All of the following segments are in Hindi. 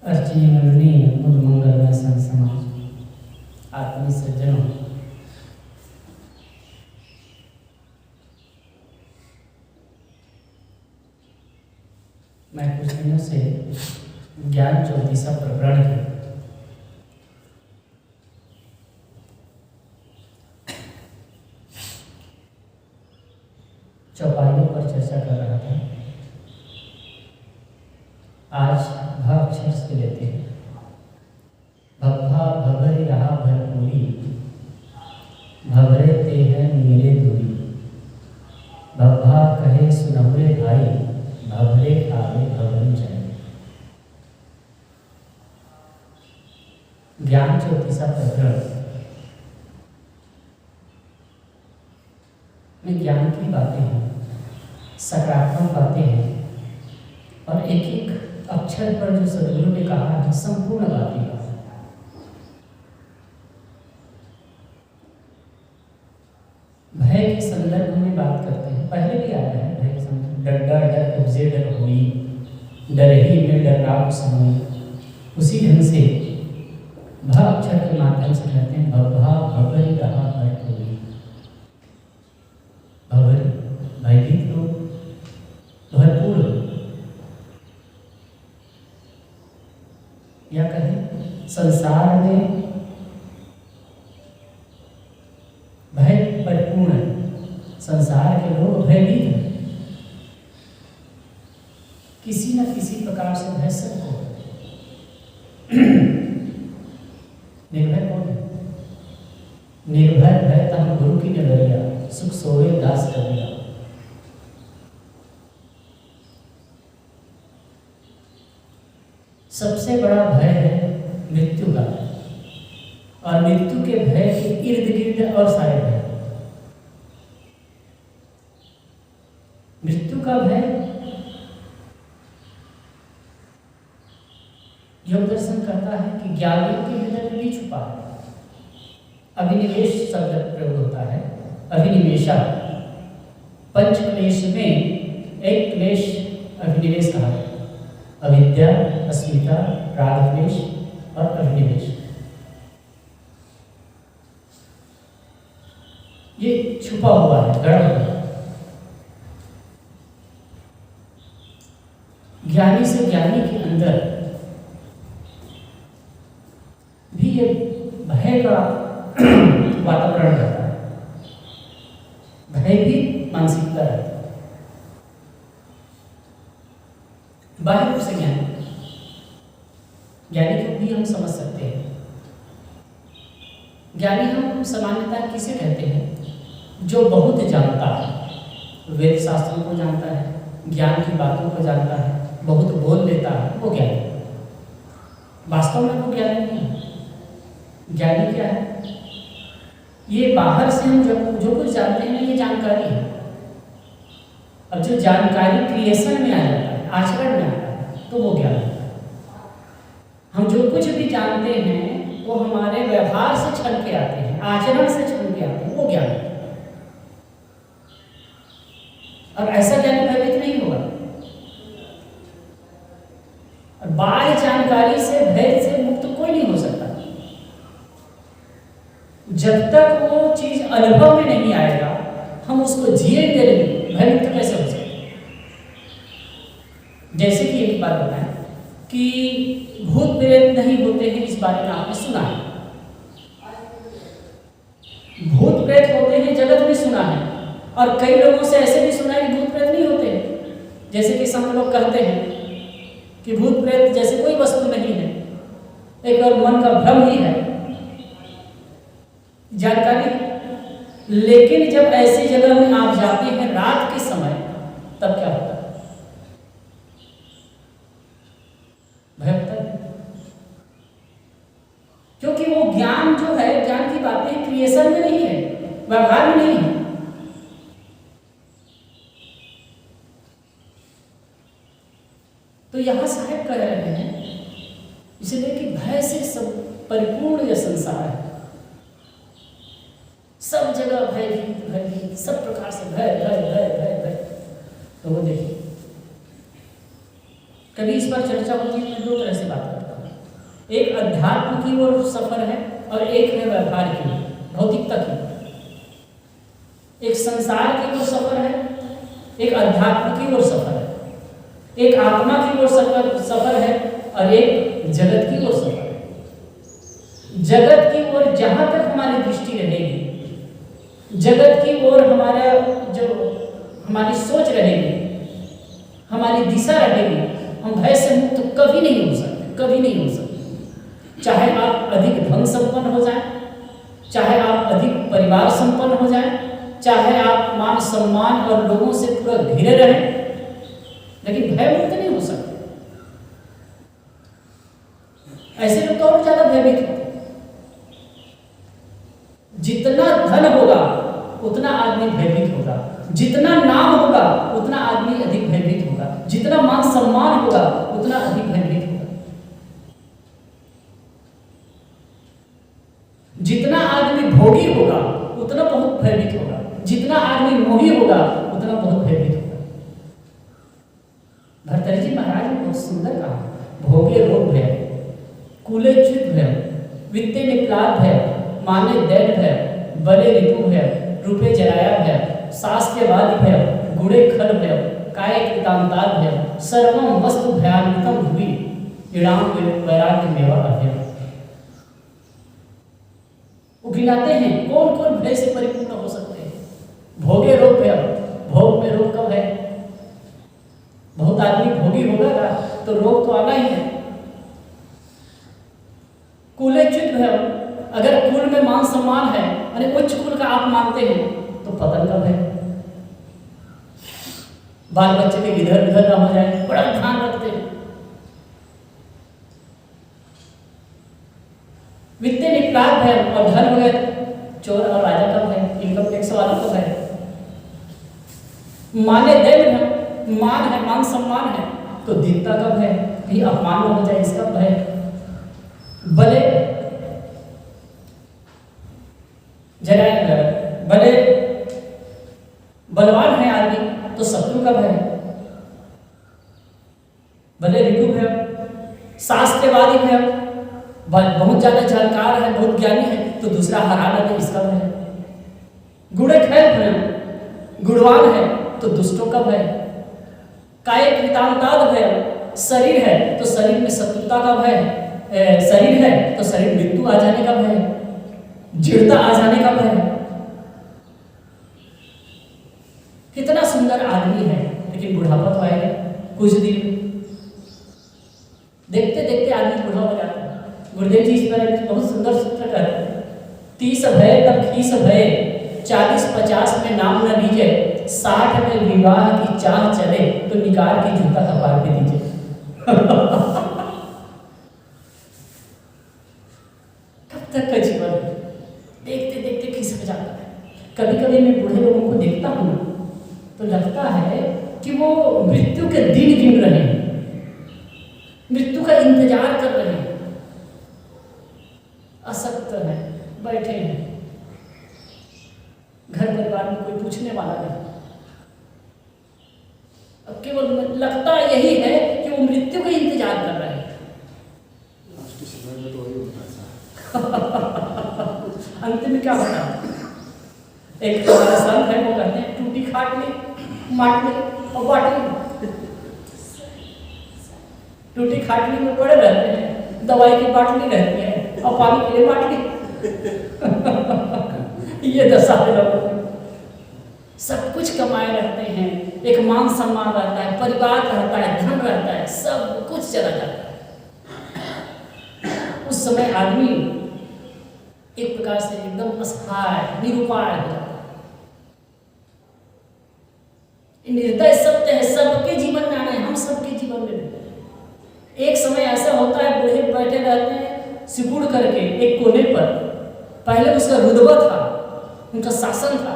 अर्चनीय मननीय मुझ मंगलमय संत समाज आत्मी सज्जनों, मैं कुछ दिनों से ज्ञान ज्योतिषा प्रकरण के चौपाइयों पर चर्चा कर रहा था। आज भ अक्षर से लेते हैं। भभा भभरी रहा भरपूरी, भभरे ते हैं नीरे दूरी। भभा कहे सुनहुरे भाई, भभरे आवे भवन जाए। ज्ञान ज्योतिषा प्रकरण में ज्ञान की बातें हैं, सकारात्मक बातें हैं और एक एक अक्षर पर जो सदगुरु ने कहा है संपूर्ण बातें हैं। भय के संदर्भ में बात करते हैं, पहले भी आया है भय के संदर्भ। डर डर उपजे डर हुई, डर ही में डरना समय। उसी ढंग से भ अक्षर के माध्यम से कहते हैं भभा भभरी रहा भरपूरी। भभरी भयभीत लोग, भरपूर या कहें संसार में भय परिपूर्ण है। संसार के लोग भयभीत हैं, किसी न किसी प्रकार से भय सबको। निर्भय कौन है? निर्भय भय तम गुरु की नगरिया, सुख सोए दास करिया। सबसे बड़ा भय है मृत्यु का, और मृत्यु के भय के इर्द गिर्द और सारे भय। मृत्यु का भय योग दर्शन कहता है कि ज्ञानियों के हृदय में भी छुपा है। अभिनिवेश शब्द प्रयोग होता है। अभिनिवेशा पंच क्लेश में एक क्लेश अभिनिवेश कहा है। अविद्या, अस्मिता, राग द्वेष और अभिनिवेश, ये छुपा हुआ है, गड़ा हुआ है। ज्ञानी से ज्ञानी के अंदर भी ये भय का वातावरण रहता है, भयभीत मानसिकता रहती है। बाह्य रूप से ज्ञानी को भी हम समझ सकते हैं। ज्ञानी हम सामान्यतः किसे कहते हैं? जो बहुत जानता है, वेद शास्त्रों को जानता है, ज्ञान की बातों को जानता है, बहुत बोल लेता है, वो ज्ञानी। वास्तव में वो ज्ञानी नहीं है। ज्ञानी क्या है? ये बाहर से हम जो कुछ जानते हैं ये जानकारी है। अब जो जानकारी क्रिएशन में आ जाता है, आचरण में आता है, तो वो ज्ञान है। हम जो कुछ भी जानते हैं वो हमारे व्यवहार से छल के आते हैं, आचरण से छल के आते हैं, वो ज्ञान है। अब ऐसा ज्ञान भयभीत नहीं होगा। और बाह्य जानकारी से, भय से मुक्त कोई नहीं हो सकता। जब तक वो चीज अनुभव में नहीं आएगा, हम उसको जिएंगे नहीं, भयमुक्त कैसे हो सकते? जैसे कि एक बात बताएं कि भूत प्रेत नहीं होते हैं, इस बारे में आपने सुना है। भूत प्रेत होते हैं जगत में सुना है, और कई लोगों से ऐसे भी सुना है कि भूत प्रेत नहीं होते। जैसे कि संत लोग कहते हैं कि भूत प्रेत जैसे कोई वस्तु नहीं है, एक और मन का भ्रम ही है, जानकारी। लेकिन जब ऐसी जगह में आप जाते हैं रात के समय, तब क्या होता है? भय होता है, क्योंकि वो ज्ञान जो है, ज्ञान की बातें क्रिएशन में नहीं है, व्यवहार में नहीं है। तो यहां साहब कह रहे हैं इसलिए कि भय से सब परिपूर्ण यह संसार है। सब जगह भयभीत भयभीत, सब प्रकार से भय भय भय भय भय। तो वो देखिए, कभी इस पर चर्चा होती है, मैं दो तरह से बात करता हूँ। एक अध्यात्म की ओर सफर है और एक है व्यवहार की, भौतिकता की। एक संसार की ओर सफर है, एक अध्यात्म की ओर सफर है, एक आत्मा की ओर सफर है और एक जगत की ओर सफर है। जगत की ओर जहां तक हमारी दृष्टि रहेगी, जगत की ओर हमारा जो हमारी सोच रहेगी, हमारी दिशा रहेगी, हम भय से मुक्त कभी नहीं हो सकते, कभी नहीं हो सकते। चाहे आप अधिक धन संपन्न हो जाएं, चाहे आप अधिक परिवार संपन्न हो जाएं, चाहे आप मान सम्मान और लोगों से पूरा घिरे रहें, लेकिन भय मुक्त नहीं हो सकते। ऐसे लोग तो और ज्यादा भयभीत होते हैं। जितना धन होगा उतना आदमी भयभीत होगा, जितना नाम होगा उतना आदमी अधिक भयभीत होगा, जितना मान सम्मान होगा उतना अधिक भयभीत होगा, जितना आदमी भोगी होगा उतना बहुत भयभीत होगा, जितना आदमी मोही होगा उतना बहुत भयभीत होगा। भर्तृहरि जी महाराज ने बहुत सुंदर कहा, भोगे रोग भय, कुले च्युत भय, वित्ते निप्लात भय, माने दैन भय, बले रिपु भय, रूपे जराया भय, शास्त्रवादी भय, गुणे खल भय, काय कृतांतार भय, सर्वम वस्तु भयान्वितम भुवि, इणाम वैराग्य मेवा अभय। वो गिनाते हैं कौन कौन भय से परिपूर्ण हो सकते हैं। भोगे रोग भय, भोग में रोग कब है? बहुत आदमी भोगी होगा तो रोग तो आना ही है। कुले च्युत भय, अगर कुल में मान सम्मान है, यानी उच्च कुल का आप मानते हैं तो पतन कब है? बाल बच्चे के इधर उधर ना हो जाए, बड़ा ध्यान रखते हैं। वित्तीय निपलात है और धन वगैरह, चोर और राजा कब है? इनकम टैक्स वाला कब है? माने दैन है, मान है, मान सम्मान है, तो दीनता कब है? कहीं अपमान न हो जाए, इसका भय। भले भले बलवान है आदमी तो शत्रु कब है? भले रिपु है, शास्त्रवादी है, बहुत ज्यादा जानकार है, बहुत ज्ञानी है तो दूसरा हरा दे, इसका है। गुणे खैर है, गुणवान है तो दुष्टों कब है? काय कृतांताद है, शरीर है तो शरीर में शत्रुता का भय, शरीर है तो शरीर मृत्यु आ जाने का भय, जीर्णता आ जाने का भय। कितना सुंदर आदमी है लेकिन बुढ़ापा तो आएगा कुछ दिन, देखते देखते आदमी बूढ़ा हो जाता है। गुरुदेव जी इस पर बहुत सुंदर सूत्र कहते हैं, 30 भय तब खीस भय, 40-50 में नाम न लीजिए, 60 में विवाह की चाह चले तो निकाल के जूता कपार पे दीजिए। कब तक का जीवन देखते देखते खिसक जाता है। कभी कभी मैं बूढ़े लोगों को देखता हूँ तो लगता है कि वो मृत्यु के दिन गिन रहे हैं, मृत्यु का इंतजार कर रहे हैं, असक्त है, बैठे हैं, घर परिवार में कोई पूछने वाला नहीं। अब केवल लगता यही है कि वो मृत्यु का इंतजार कर रहे हैं। अंत में क्या होता है? एक संत है, वो कहते हैं टूटी खाट ली, माट ली और बाट ली। टूटी खाटली में पड़े रहते हैं, दवाई की बाटली रहती है और पानी के लिए बाटली। ये दशा है लोगों की। सब कुछ कमाए रहते हैं, एक मान सम्मान रहता है, परिवार रहता है, धन रहता है, सब कुछ चला जाता है। उस समय आदमी एक प्रकार से एकदम असहाय, निरुपाय हो जाता है। निर्दय सत्य है, सबके जीवन में आना है, हम सबके जीवन में। एक समय ऐसा होता है, बूढ़े बैठे रहते हैं सिकुड़ करके एक कोने पर। पहले उसका रुतबा था, उनका शासन था,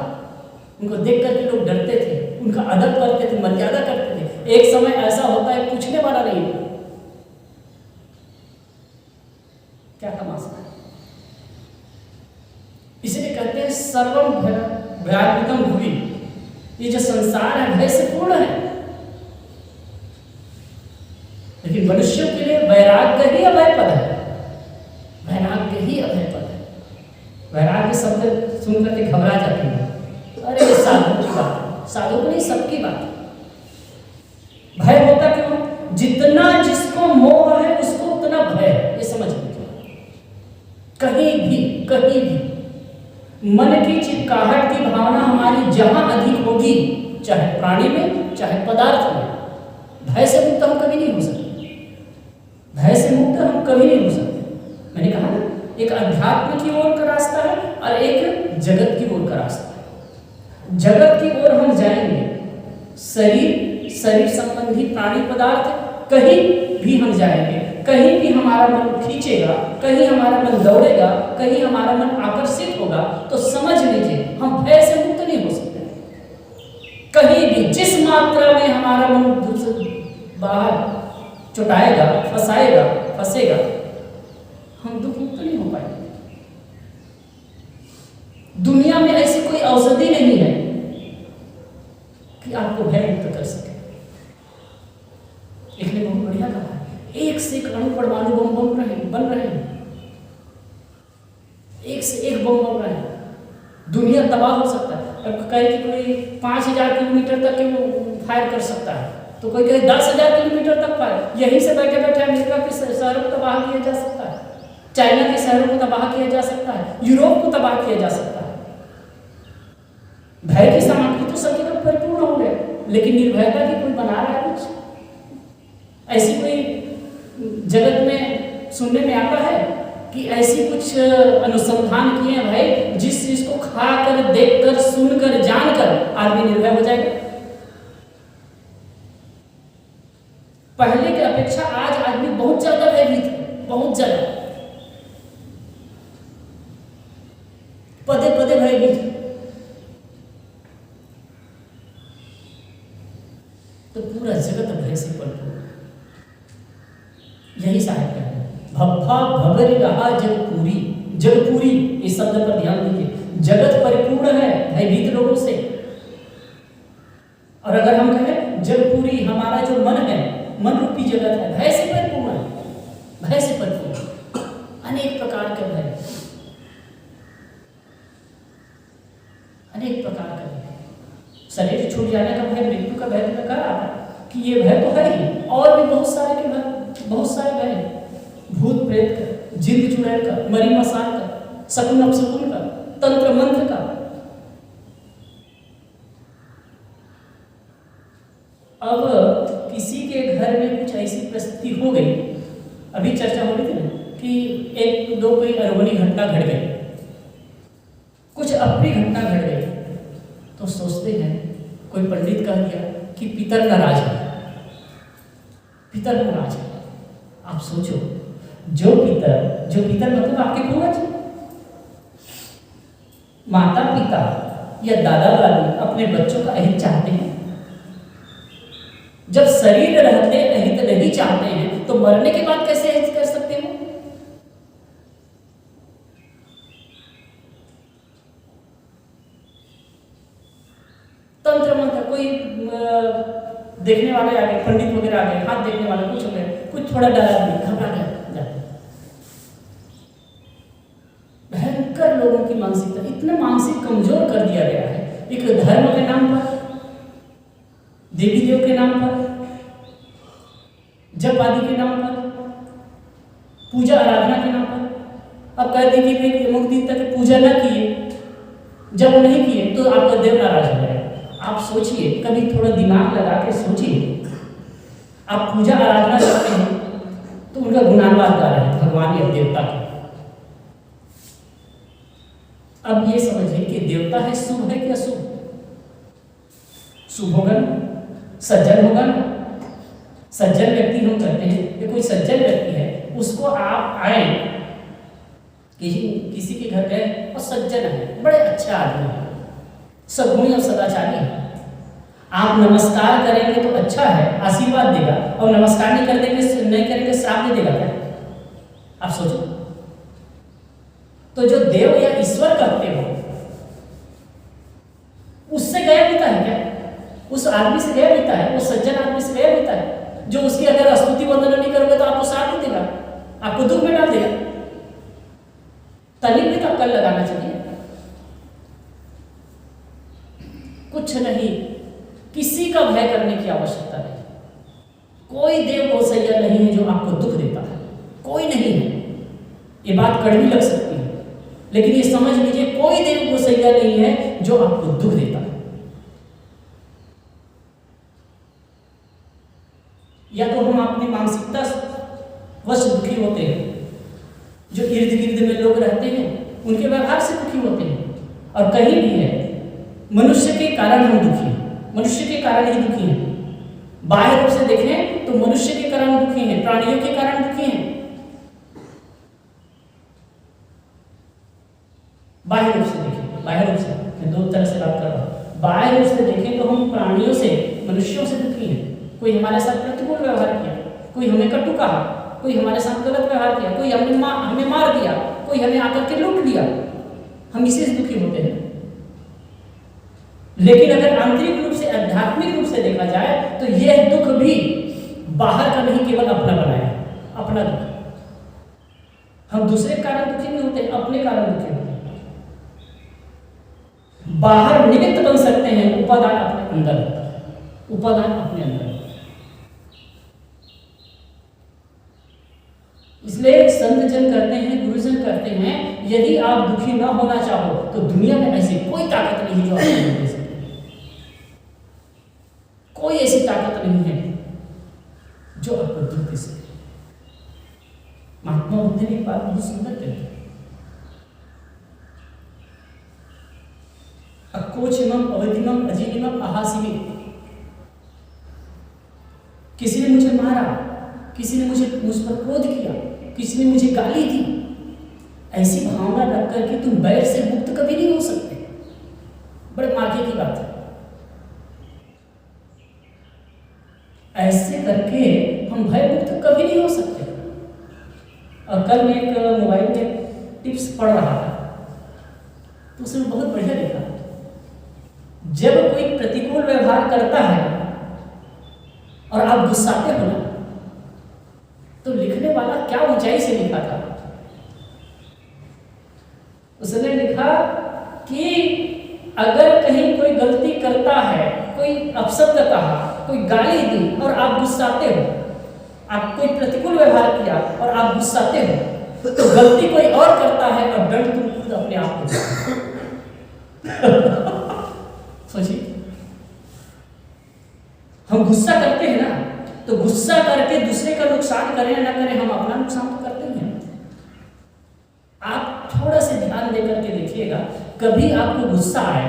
उनको देख करके लोग डरते थे, उनका अदब करते थे, मर्यादा करते थे। एक समय ऐसा होता है पूछने वाला नहीं है, क्या तमाशा है। इसलिए कहते हैं सर्वम भयान्वितम भुवि, ये जो संसार है भय से पूर्ण है। लेकिन मनुष्यों के लिए वैराग्य ही अभय पद है। यही अभय पद है। वैराग्य शब्द सुन करके घबरा जाते हैं, अरे ये साधु की बात है, साधु को नहीं, सबकी बात है। भय होता क्यों? जितना जिसको मोह है उसको उतना भय है, ये समझ लीजिए। कहीं भी मन की चिपकाहट की भावना हमारी जहां अधिक होगी, चाहे प्राणी में चाहे पदार्थ में, भय से मुक्त हम कभी नहीं हो सकते। भय से मुक्त हम कभी नहीं हो सकते। मैंने कहा ना, एक अध्यात्म की ओर का रास्ता है और एक जगत की ओर का रास्ता है। जगत की ओर हम जाएंगे, शरीर संबंधी प्राणी पदार्थ कहीं भी हम जाएंगे, कहीं भी हमारा मन खींचेगा, कहीं हमारा मन दौड़ेगा, कहीं हमारा मन आकर्षित होगा, तो समझ लीजिए हम भय से मुक्त नहीं हो सकते। कहीं भी जिस मात्रा में हमारा मन बाहर चुटाएगा, फंसेगा, हम दुख मुक्त नहीं हो पाएंगे। दुनिया में ऐसी कोई औषधि नहीं है कि आपको भय मुक्त कर सके। एक ने बहुत बढ़िया कहा, एक से एक अणु परमाणु बम बन रहे हैं, एक से एक बम बन रहे हैं, दुनिया तबाह हो सकता है। अब कहे कि कोई 5000 किलोमीटर तक के वो फायर कर सकता है, तो कोई कहे 10,000 किलोमीटर तक फायर। यहीं से बैठे बैठे अमेरिका के शहरों को तबाह किया जा सकता है, चाइना के शहरों को तबाह किया जा सकता है, यूरोप को तबाह किया जा सकता है। भय की सामग्री तो सभी का परिपूर्ण हो गया, लेकिन निर्भयता की कोई बना रहा है कुछ? ऐसी कोई जगत में सुनने में आता है कि ऐसी कुछ अनुसंधान किए हैं भाई, जिस चीज को खाकर, देखकर, सुनकर, जानकर आदमी निर्भय हो जाएगा। पहले की अपेक्षा आज आदमी बहुत ज्यादा भयभीत है, बहुत ज्यादा, पदे पदे भयभीत। तो पूरा जगत भय से परिपूर्ण। यही साहित्य है, भव्भा भवरी रहा जगपूरी। जगपूरी इस शब्द पर ध्यान दीजिए, जगत परिपूर्ण है भयभीत लोगों से। और अगर हम कहें जगपूरी, हमारा जो मन है, मन रूपी जगत है, भय से परिपूर्ण है, भय से परिपूर्ण, अनेक प्रकार के भय, अनेक प्रकार का भय। शरीर छूट जाने का भय, मृत्यु का भय तो मैं कह रहा था कि ये भय तो है ही, और भी बहुत सारे के भय, बहुत सारे भय, भूत प्रेत का, जिंद चुड़ैल का, मरी मसान का, शकुन अपशकुन का, तंत्र मंत्र का। अब किसी के घर में कुछ ऐसी परिस्थिति हो गई, अभी चर्चा हो रही थी ना कि एक दो कोई अनहोनी घटना घट गई, कुछ अप्रिय घटना घट गई, तो सोचते हैं, कोई पंडित कह दिया कि पितर नाराज है, पितर नाराज है। आप सोचो, जो पितर मतलब आपके पूर्वज, माता पिता या दादा दादी अपने बच्चों का अहित चाहते हैं। जब शरीर रहते अहित नहीं चाहते हैं, तो मरने के बाद कैसे अहित कर सकते हो? तंत्र मंत्र, कोई देखने वाले आ गए, पंडित वगैरह आ गए, हाथ देखने वाले कुछ हो गए, कुछ थोड़ा डरा भी, घबरा गया, भयंकर लोगों की मानसिकता, इतना मानसिक कमजोर कर दिया गया है। एक धर्म के नाम पर, देवी देव के नाम पर, जप आदि के नाम पर, पूजा आराधना के नाम पर। अब कह दी कि अमुक दिन तक पूजा न किए, जब नहीं किए तो आपका देव नाराज हो जाएगा। आप सोचिए, कभी थोड़ा दिमाग लगा के सोचिए, आप पूजा आराधना करते हैं तो उनका गुणानुवाद गा रहे हैं, भगवान या देवता का। अब ये समझिए कि देवता है शुभ है कि अशुभ? शुभ होगा ना, सज्जन होगा ना। सज्जन व्यक्ति हम कहते हैं कि कोई सज्जन व्यक्ति है, उसको आप आए, किसी के घर गए और सज्जन है, बड़े अच्छा आदमी है, सद्गुणी और सदाचारी है, आप नमस्कार करेंगे तो अच्छा है, आशीर्वाद देगा, और नमस्कार नहीं करेंगे श्राप दे देगा क्या? आप सोचो। तो जो देव या ईश्वर कहते हो, उससे गया बीता है क्या? उस आदमी से गया बीता है, उस सज्जन आदमी से गया बीता है, जो उसकी अगर स्तुति वंदना नहीं करोगे तो आपको साथ नहीं देगा, आपको दुख में डाल देगा। कुछ नहीं, किसी का भय करने की आवश्यकता नहीं। कोई देव गोसैया नहीं है जो आपको दुख देता है, कोई नहीं है। ये बात कड़वी लग सकती है, लेकिन ये समझ लीजिए कोई देव गोसैया नहीं है जो आपको दुख देता है। या तो हम अपनी मानसिकता वश दुखी होते हैं, जो इर्द गिर्द में लोग रहते हैं उनके व्यवहार से दुखी होते हैं, और कहीं भी है मनुष्य के कारण हम दुखी हैं, मनुष्य के कारण ही दुखी हैं। बाह्य रूप से देखें तो मनुष्य के कारण दुखी हैं, प्राणियों के कारण दुखी हैं। बाह्य रूप से देखें, बाह्य रूप से मैं दो तरह से बात कर रहा हूँ। बाह्य रूप से देखें तो हम प्राणियों से, मनुष्यों से दुखी हैं। कोई हमारे साथ प्रतिकूल व्यवहार किया, कोई हमें कटु कहा, कोई हमारे साथ गलत व्यवहार किया, कोई हमें मार दिया, कोई हमें आकर के लूट लिया, हम इसी से दुखी होते हैं। लेकिन अगर आंतरिक रूप से, आध्यात्मिक रूप से देखा जाए तो यह दुख भी बाहर का नहीं, केवल अपना बनाया, अपना दुख। हम दूसरे कारण दुखी नहीं होते, अपने कारण दुखी होते हैं। बाहर निमित्त बन सकते हैं, उपादान अपने अंदर होता है, उपादान अपने अंदर। इसलिए संत जन कहते हैं, गुरुजन कहते हैं, यदि आप दुखी ना होना चाहो तो दुनिया में ऐसी कोई ताकत नहीं जो आपको दुख दे सके। कोई ऐसी ताकत नहीं है जो आपको दुख दे सके। महात्मा बुद्ध ने एक बात बहुत सुंदर कही, अकोचिमम अवधिमम अजीनिमम अहासिमी। किसी ने मुझे मारा, किसी ने मुझ पर क्रोध किया, किसी ने मुझे गाली दी, ऐसी भावना रख करके तुम बैर से मुक्त कभी नहीं हो सकते। बड़े मार्के की बात है। ऐसे करके हम भय मुक्त कभी नहीं हो सकते। और कल मैं एक मोबाइल में टिप्स पढ़ रहा था, तो उसमें बहुत बढ़िया लिखा, जब कोई प्रतिकूल व्यवहार करता है और आप गुस्साते हो ना, तो लिखने वाला क्या ऊंचाई से लिखा था। उसने लिखा कि अगर कहीं कोई गलती करता है, कोई अपशब्द कहा, कोई गाली दी और आप गुस्साते हो, आप कोई प्रतिकूल व्यवहार किया और आप गुस्साते हो, तो गलती कोई और करता है और दंड तुम खुद अपने आप को। सोचिए, हम गुस्सा करते हैं ना, तो गुस्सा करके दूसरे का नुकसान करें ना करें, हम अपना नुकसान तो करते ही हैं। आप थोड़ा सा ध्यान देकर के देखिएगा, कभी आपको गुस्सा आए,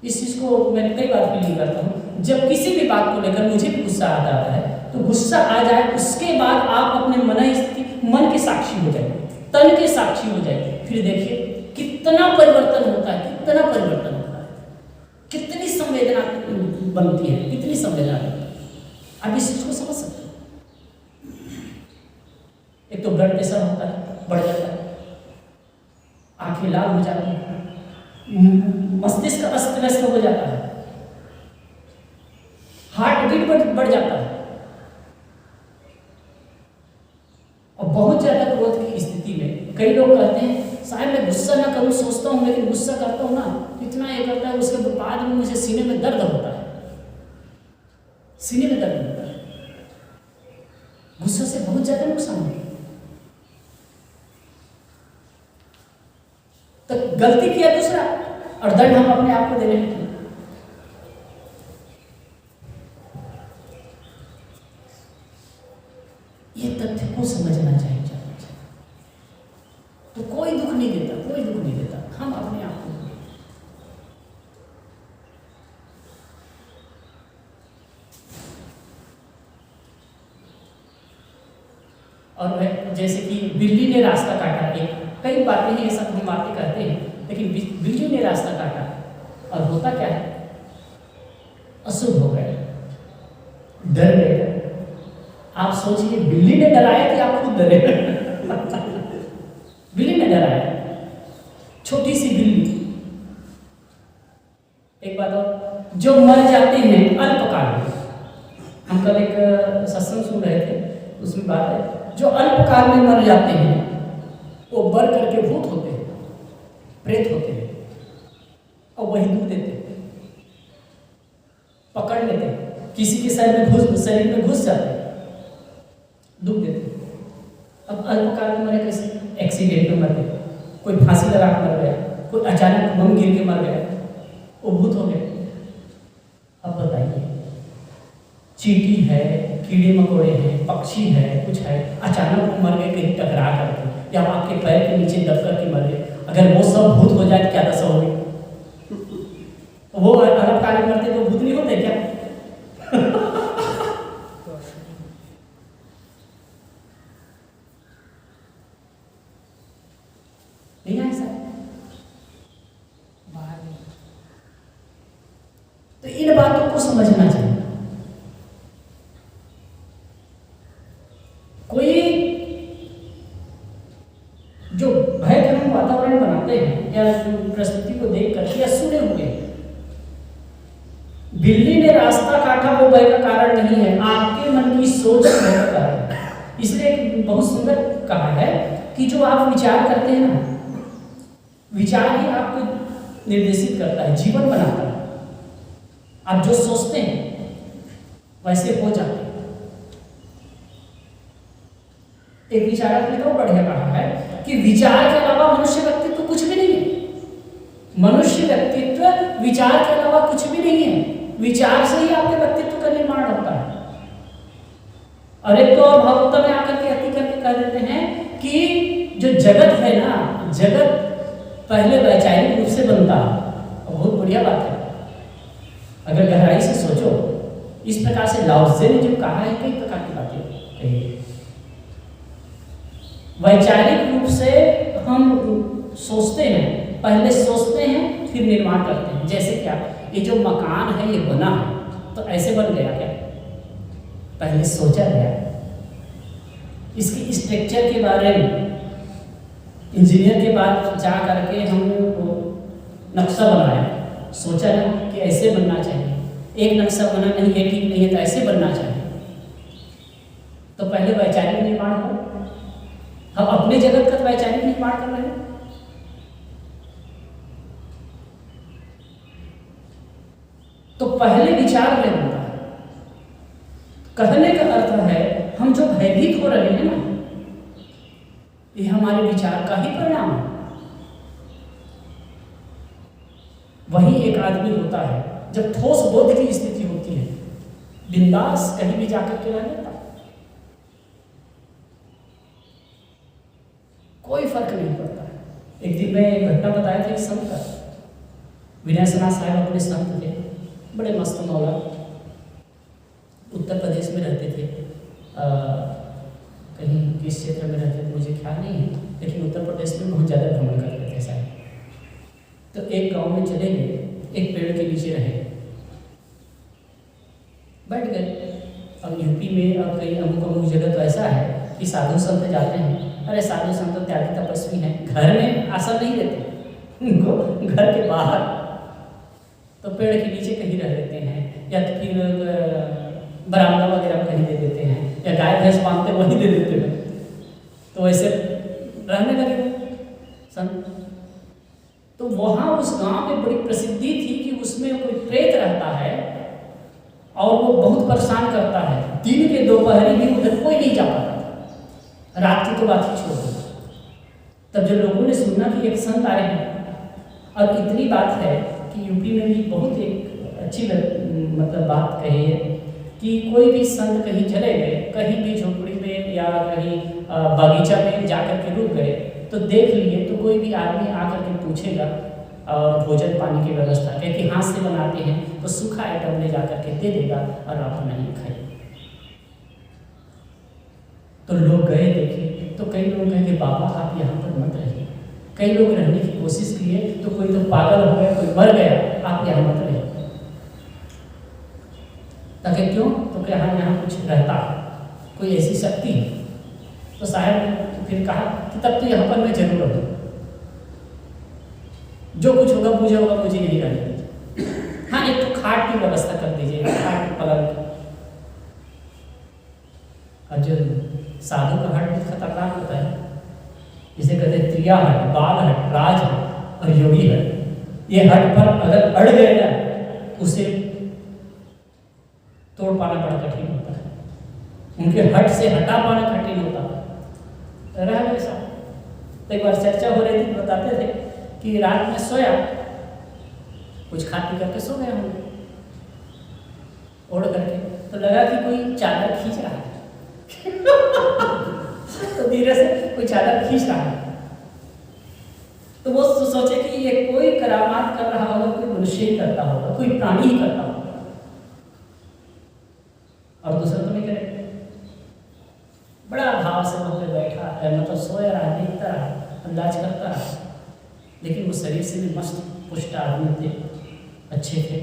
इस चीज को मैं कई बार फीलिंग करता हूँ, जब किसी भी बात को लेकर मुझे भी गुस्सा आ जाता है, तो गुस्सा आ जाए उसके बाद आप अपने मन के साक्षी हो जाए, तन के साक्षी हो जाए, फिर देखिए कितना परिवर्तन होता है, कितना परिवर्तन होता है, कितनी संवेदना बनती है, कितनी संवेदना बनती है। आप इस चीज को समझ सकते हैं। एक तो ब्लड प्रेशर होता है, बढ़ जाता है, आंखें लाल हो जाती हैं, मस्तिष्क अस्त व्यस्त हो जाता है, हार्ट बीट बढ़ जाता है, और बहुत ज्यादा क्रोध की स्थिति में कई लोग कहते हैं शायद मैं गुस्सा ना करूं, सोचता हूं, लेकिन गुस्सा करता हूं ना, इतना ये करता है, उसके बाद में मुझे सीने में दर्द होता है, सीने में दर्द होता है। गुस्सा से बहुत ज्यादा नुकसान होता है। तो गलती किया दूसरा और दंड हम अपने आप को दे रहे हैं। ये तथ्य को समझना चाहिए। तो कोई दुख नहीं देता, कोई दुख नहीं देता, हम अपने आप को। और वह जैसे कि बिल्ली ने रास्ता काटा, एक कई बातें हैं, ये सब हम बातें कहते हैं, लेकिन बिल्ली ने रास्ता काटा और होता क्या है, अशुभ हो गया, डर गए। आप सोचिए, बिल्ली ने डराया कि आप खुद डरे? बिल्ली ने डराया, छोटी सी बिल्ली। एक बात और, जो मर जाते हैं अल्पकाल में, हम कल एक सत्संग सुन रहे थे, उसमें बात है, जो अल्पकाल में मर जाते हैं वो बढ़ करके भूत होते हैं, प्रेत होते हैं, और वही दुख देते हैं। किसी के शरीर में घुस जाते हैं, दुख देते हैं। अब अल्पकाल में मरे कैसे? एक्सीडेंट में मर गए, कोई फांसी लगा कर मर गया, कोई अचानक बम गिर के मर गया, वो भूत हो गए। अब बताइए, चींटी है, कीड़े मकोड़े हैं, पक्षी है, कुछ है, अचानक मर गए कहीं टकरा करके, या आपके पैर के नीचे दब करके मर गए। अगर वो सब भूत हो जाए तो क्या दशा होगी? वो अल्पकाल में मरते तो भूत नहीं होते क्या? नहीं है ऐसा। तो इन बातों को समझना चाहिए। कोई जो भयजनक वातावरण बनाते हैं या प्रस्तुति को देख करके या सुने हुए, बिल्ली ने रास्ता काटा वो भय का कारण नहीं है, आपके मन की सोच भय का कारण है। इसलिए एक बहुत सुंदर कहा है कि जो आप विचार करते हैं ना, विचार ही आपको निर्देशित करता है, जीवन बनाता है। आप जो सोचते हैं वैसे हो जाते हैं। एक विचारक ने तो बढ़िया कहा है कि विचार के अलावा मनुष्य व्यक्तित्व कुछ भी नहीं है। मनुष्य व्यक्तित्व विचार के अलावा कुछ भी नहीं है। विचार से ही आपके व्यक्तित्व का निर्माण होता है। और एक तो भक्त में आकर के अति करके कह देते हैं कि जो जगत है ना, जगत पहले वैचारिक रूप से बनता है। और बहुत बढ़िया बात है, अगर गहराई से सोचो, इस प्रकार से लाओ त्से ने जो कहा है, कई प्रकार की बातें कही है। वैचारिक रूप से हम सोचते हैं, पहले सोचते हैं फिर निर्माण करते हैं। जैसे क्या, ये जो मकान है ये बना है तो ऐसे बन गया क्या? पहले सोचा गया, इसकी स्ट्रक्चर के बारे में इंजीनियर के पास जा करके हमने वो नक्शा बनाया, सोचा ना कि ऐसे बनना चाहिए। एक नक्शा बना नहीं है, ठीक नहीं है, तो ऐसे बनना चाहिए। तो पहले वैचारिक निर्माण हो। हम अपने जगत का वैचारिक निर्माण कर रहे हैं। तो पहले विचार में होता है। कहने का अर्थ है हम जो भयभीत हो रहे हैं ना, ये हमारे विचार का ही परिणाम है। वही एक आदमी होता है जब ठोस बोध की स्थिति होती है, बिंदास कहीं भी जाकर के रह लेता, कोई फर्क नहीं पड़ता है। एक दिन मैं एक घटना बताया था, एक संत का, विनय सनाथ साहब अपने संत थे, बड़े मस्त मौला, उत्तर प्रदेश में रहते थे। कहीं किस क्षेत्र में रहते थे मुझे ख्याल नहीं है, लेकिन उत्तर प्रदेश में बहुत ज़्यादा भ्रमण करते थे शायद। तो एक गांव में चले गए, एक पेड़ के नीचे रहे, बैठ गए। अब यूपी में अब कई अमुक जगह तो ऐसा है कि साधु संत जाते हैं, अरे साधु संत त्यागी तपस्वी हैं, घर में आसन नहीं देते उनको, घर के बाहर तो पेड़ के नीचे कहीं रह लेते हैं, या तो फिर बरामदा वगैरह में कहीं दे देते हैं, या गाय भैंस बांधते वहीं दे देते हैं। तो वैसे रहने लगे संत। तो वहाँ उस गांव में बड़ी प्रसिद्धि थी कि उसमें कोई प्रेत रहता है और वो बहुत परेशान करता है। दिन के दोपहरी भी उधर कोई नहीं जा पाता, रात की तो बात ही छोड़ दो। तब जब लोगों ने सुना कि एक संत आए हैं, और इतनी बात है कि यूपी में भी बहुत एक अच्छी मतलब बात कही है कि कोई भी संत कहीं चले गए, कहीं भी झोपड़ी में या कहीं बागीचा में जाकर के रुक गए, तो देख लिए तो कोई भी आदमी आकर के पूछेगा और भोजन पानी की व्यवस्था, क्योंकि हाथ से बनाते हैं तो सूखा आइटम ले जाकर के दे देगा और आप नहीं खाइए। तो लोग गए देखे, तो कई लोग कहे कि बाबा आप यहाँ पर मत रहिए। कई लोग रहने की कोशिश किए तो कोई तो पागल हो गया, कोई मर गया, आप यहाँ मत रहिए। ताकि क्यों? तो क्या यहाँ कुछ रहता है, कोई ऐसी शक्ति है। तो साहब ने फिर कहा कि तब तो यहाँ पर मैं जरूर रहूँ, जो कुछ होगा मुझे होगा, मुझे यही रहने दीजिए। हाँ, एक तो खाट की व्यवस्था कर दीजिए, खाट पलंग। और जो साधु का हट बहुत खतरनाक होता है, जिसे कहते हैं त्रिया हट, बाल हट, राज हट और योगी हट। ये हट पर अगर अड़ गए ना, उसे तोड़ पाना बड़ा कठिन होता है, उनके हट से हटा पाना कठिन होता है। रहा मेरे साथ तो एक बार चर्चा हो रही थी, बताते थे कि रात में सोया, कुछ खा पी करके सो गए होंगे ओढ़ करके, तो लगा कि कोई चादर खींच रहा है तो धीरे से कोई चादर खींच रहा है, तो वो सोचे कि ये कोई करामात कर रहा होगा, कोई मनुष्य ही करता होगा, कोई प्राणी ही करता होगा, और दूसरा तो नहीं करेगा। बड़ा भाव से वहां पे बैठा है, मतलब सोया रहा, देखता रहा, अंदाज करता रहा, लेकिन वो शरीर से भी मस्त पुष्ट आदमी थे, अच्छे थे।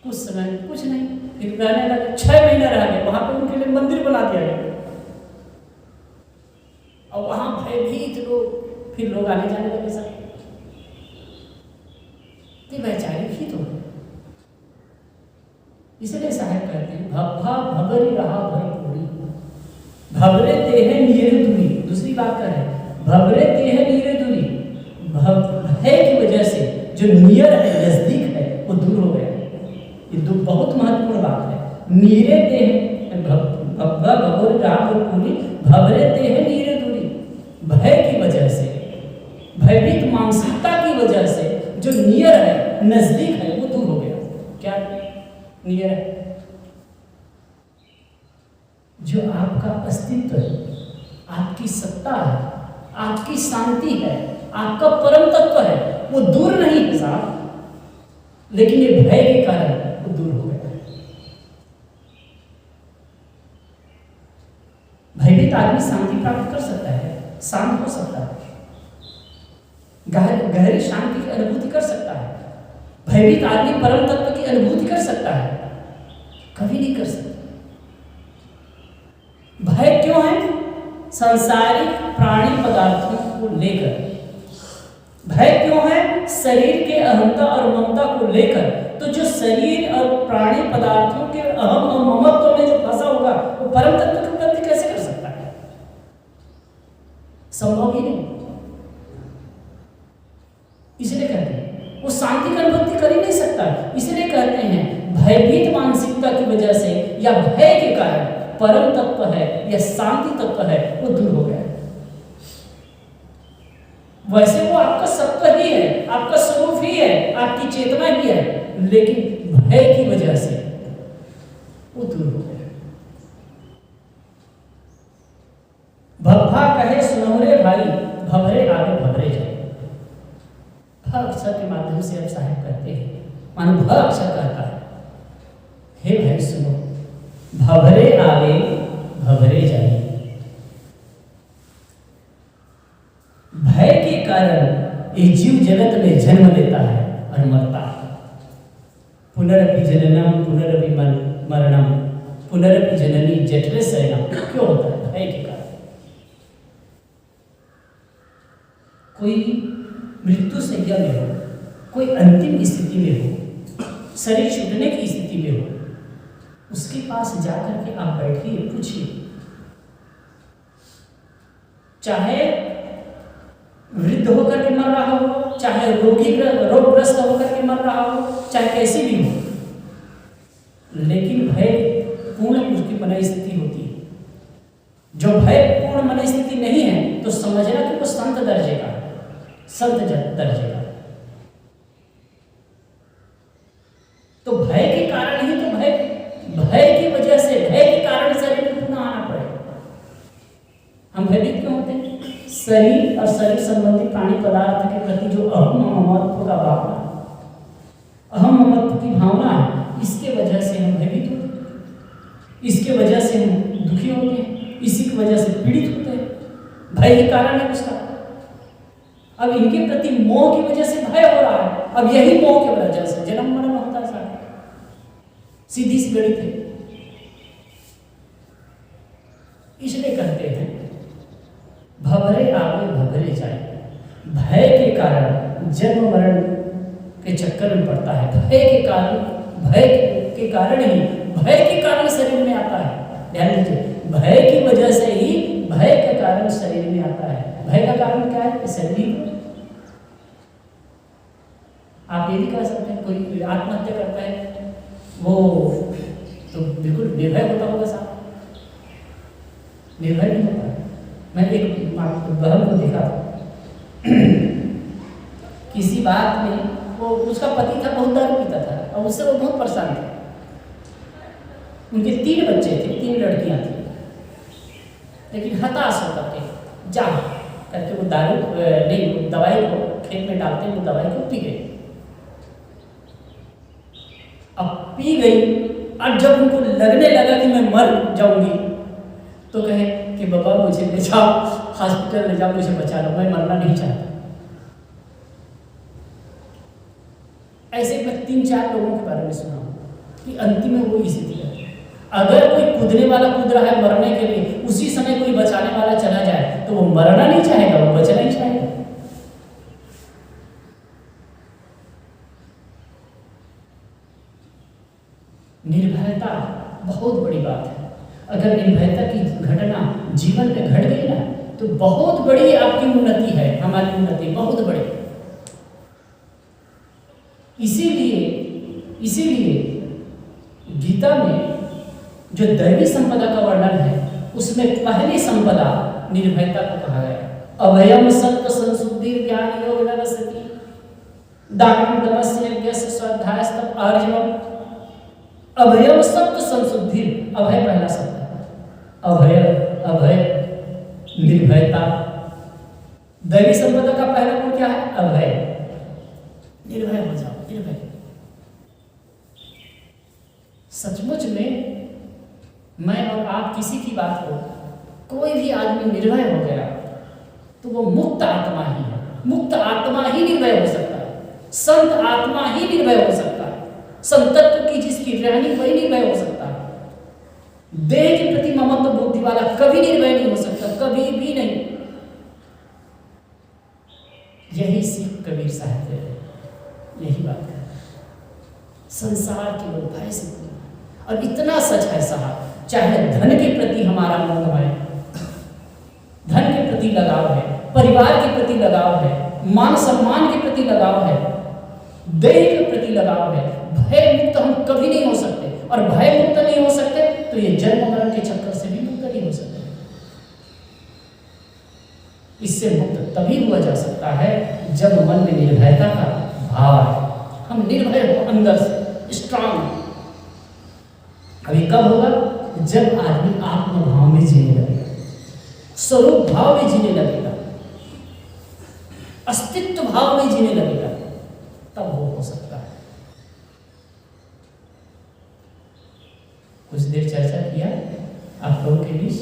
कुछ समय कुछ नहीं, फिर रहने लगे, 6 महीने रह गए, वहां पे उनके लिए मंदिर बना दिया गया, और वहां भयभीत लोग, फिर लोग आने जाने लगे सब, तो वैचारिक ही तो है। इसलिए साहब कहते हैं भब्भा भबरी रहा भरपूरी, भबरे देह नीरे दूरी। दूसरी बात कर रहे हैं, भबरे देह नीरे दूरी, भय की वजह से जो नियर है, नजदीक है, वो दूर हो गया। ये दो बहुत महत्वपूर्ण बात है। नीरे देह भब्भा भबरी रहा भरपूरी, भबरे देह नीरे दूरी, भय की वजह से, भयभीत मानसिकता की वजह से जो नियर है, नजदीक है, वो दूर हो गया। क्या नियर है? जो आपका अस्तित्व है, आपकी सत्ता है, आपकी शांति है, आपका परम तत्व है, वो दूर नहीं है साहब, लेकिन ये भय के कारण वो दूर हो गया। भयभीत आदमी शांति प्राप्त कर सकता है, शांत हो सकता है, गहरी शांति की अनुभूति कर सकता है। भयभीत आदमी परम तत्व की अनुभूति कर सकता है? कभी नहीं कर सकता। भय क्यों है? सांसारिक प्राणी पदार्थों को लेकर भय क्यों है? शरीर के अहंता और ममता को लेकर। तो जो शरीर और प्राणी पदार्थों के अहम और ममत्व में जो फंसा होगा, वो परम तत्व की उपलब्धि कैसे कर सकता है? संभव ही नहीं। इसलिए कहते हैं वो शांति की अनुभूति कर ही नहीं सकता। इसलिए कहते हैं भयभीत मानसिकता की वजह से या भय के कारण परम तत्व है या शांति तत्व है, वो दूर हो गया। वैसे वो आपका सत्व ही है, आपका स्वरूप ही है, आपकी चेतना ही है, लेकिन भय की वजह से वो दूर हो गया। भब्भा कहे सुनहरे भाई, भवरे आगे भवरे जाए। भ अक्षर के माध्यम से अब साहिब कहते हैं, मानो भ अक्षर कहता है, हे भाई सुनो, भवरे आवे भवरे जाए। भय के कारण ये जीव जगत में जन्म लेता है और मरता है। पुनरपि जननम पुनरपि मरणम पुनरपि जननी जठरे शयनम। क्यों होता है? भय के कारण। कोई मृत्यु संज्ञा में हो, कोई अंतिम स्थिति में हो, शरीर छूटने की स्थिति में हो, उसके पास जाकर के आप बैठिए, पूछिए, चाहे वृद्ध होकर के मर रहा हो, चाहे रोगग्रस्त होकर के मर रहा हो, चाहे कैसी भी हो, लेकिन भय पूर्ण उसकी मन स्थिति होती है। जो भय पूर्ण मन स्थिति नहीं है, तो समझना कि वो संत दर्जे का, संत दर्जे का। तो भय के कारण ही तो भय की वजह से, भय के कारण शरीर में पुनः आना पड़ेगा। हम भयभीत क्यों होते हैं? शरीर और शरीर संबंधी प्राणी पदार्थ के प्रति जो अहम ममत्व का भावना, अहम ममत्व की भावना है, इसके वजह से हम भयभीत होते हैं, इसके वजह से हम दुखी होते हैं, इसी की वजह से पीड़ित होते हैं। भय के कारण है उसका। अब इनके प्रति मोह की वजह से भय हो रहा है। अब यही मोह की वजह से जन्म मरण होता है साथ, सीधी सी गणित है। इसलिए कहते हैं भवरे आवे भवरे जाए। भय के कारण जन्म मरण के चक्कर में पड़ता है। भय के कारण शरीर में आता है। ध्यान दीजिए, भय की वजह से ही भय के कारण शरीर में आता है। भय का कारण क्या है? शरीर। आप ये भी कह सकते हैं कोई आत्महत्या करता है, वो तो बिल्कुल निर्भय होता होगा साहब, निर्भय नहीं होता। मैं एक बहन को देखा था किसी बात में, वो उसका पति था बहुत दारू पीता था और उससे वो बहुत परेशान था। उनके 3 बच्चे थे, 3 लड़कियां थी, लेकिन हताश होकर के जा करके वो दारू नहीं, वो दवाई को खेत में डालते वो दवाई को पी गई। अब पी गई और जब उनको लगने लगा कि मैं मर जाऊंगी तो कहे कि बाबा मुझे ले जाओ, हॉस्पिटल ले जाओ, मुझे बचा लो, मैं मरना नहीं चाहता। ऐसे मैं 3-4 लोगों के बारे में सुना हूँ कि अंतिम में वो स्थिति है। अगर कोई कूदने वाला कूद रहा है मरने के लिए, उसी समय कोई बचाने वाला चला जाए तो वो मरना नहीं चाहेगा, वो बचना ही चाहेगा। निर्भयता बहुत बड़ी बात है। अगर निर्भयता की घटना जीवन में घट गई ना तो बहुत बड़ी आपकी उन्नति है, हमारी उन्नति बहुत बड़ी। इसीलिए गीता में जो दैवी संपदा का वर्णन है उसमें पहली संपदा निर्भयता को कहा गया। अभयम सत्व संशुद्धि ज्ञान योग नवसति दानं तपस्य यज्ञस्य स्वाध्यायस्तप आर्जवम। अभयम सत्व संशुद्धि, अभय पहला शब्द है। अभय निर्भयता। दैवी संपदा का पहला गुण क्या है? अभय। निर्भय हो जाओ, निर्भय। सचमुच में मैं और आप किसी की बात को, कोई भी आदमी निर्भय हो गया तो वो मुक्त आत्मा ही है। मुक्त आत्मा ही निर्भय हो सकता है, संत आत्मा ही निर्भय हो सकता है। संतत्व की जिसकी रहनी वही निर्भय हो सकता है। देह के प्रति ममत्व बुद्धि वाला कभी निर्भय नहीं हो सकता, कभी भी नहीं। यही सीख कबीर साहब दे रहे, यही बात है। संसार केवल भय से पूर्ण है और इतना सच है साहब, चाहे धन के प्रति हमारा मोह है, धन के प्रति लगाव है, परिवार के प्रति लगाव है, मान सम्मान के प्रति लगाव है, देह के प्रति लगाव है, भय मुक्त हम कभी नहीं हो सकते। और भय मुक्त नहीं हो सकते तो ये जन्म मरण के चक्कर से भी मुक्त नहीं हो सकते। इससे मुक्त तभी हुआ जा सकता है जब मन में निर्भयता का भाव है, हम निर्भय हो अंदर से, स्ट्रांग। अभी कब होगा? जब आदमी आत्मभाव में जीने लगेगा, स्वरूप भाव में जीने लगेगा, अस्तित्व भाव में जीने लगेगा, तब वो हो सकता है। कुछ देर चर्चा किया आप लोगों के बीच।